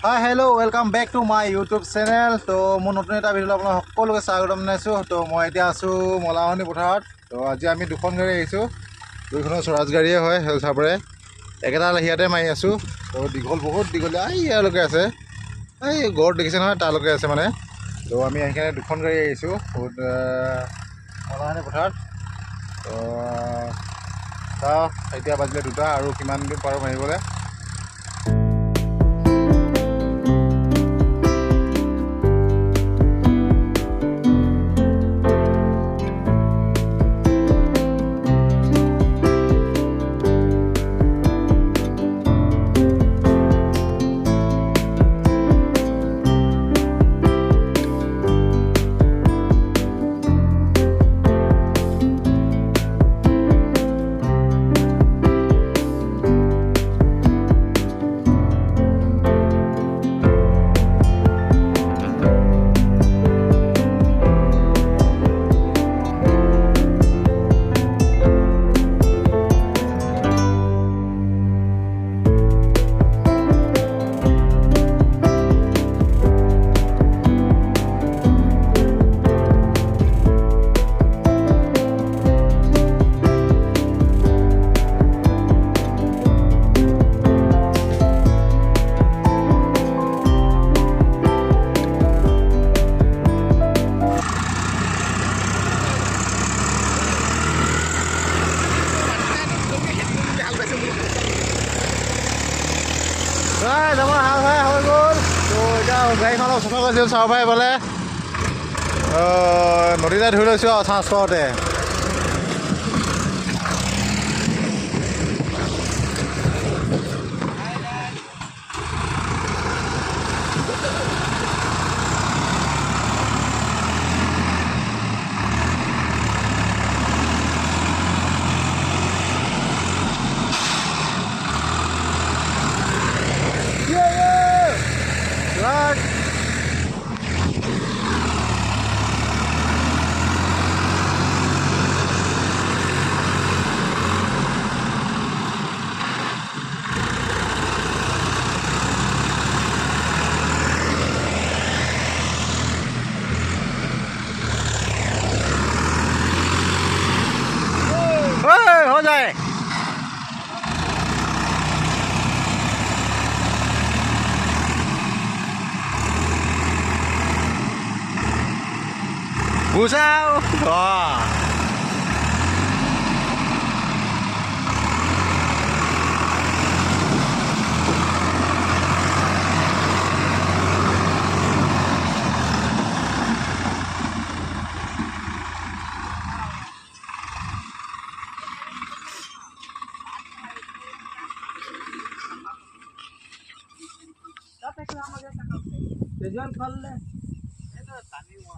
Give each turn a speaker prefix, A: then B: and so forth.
A: Hi, hello, welcome back to my YouTube channel. So, মই নতুন এটা ভিডিঅ' আপোনাক সকলোকে স্বাগতম জনাইছোঁ। তো মই এতিয়া আছোঁ molahani পথাৰত। তো আজি আমি দুখন গাড়ী আহিছোঁ। দুইখনো স্বৰাজ গাড়ীয়ে হয়, হেল চাবৰে। একেটা লাহিয়াতে মাৰি আছোঁ। তো বহুত দীঘলীয়া ইয়ালৈকে আছে। এই গড় দেখিছে নহয়, তালৈকে আছে মানে। তো আমি সেইকাৰণে দুখন গাড়ী আহিছোঁ molahani পথাৰত। তো চাওঁ এতিয়া বাজিলে 2টা আৰু কিমান দিন পাৰোঁ মাৰিবলৈ। আমাৰ হাল ভাই হৈ গ'ল। তো এতিয়া গাড়ীখন অলপ চফা কৰিছিলোঁ চাব পাই বোলে নদীতে ধুই লৈছোঁ আৰু চাঞ্চ পাওঁতে। हो जाए sao
B: Tujuan kalau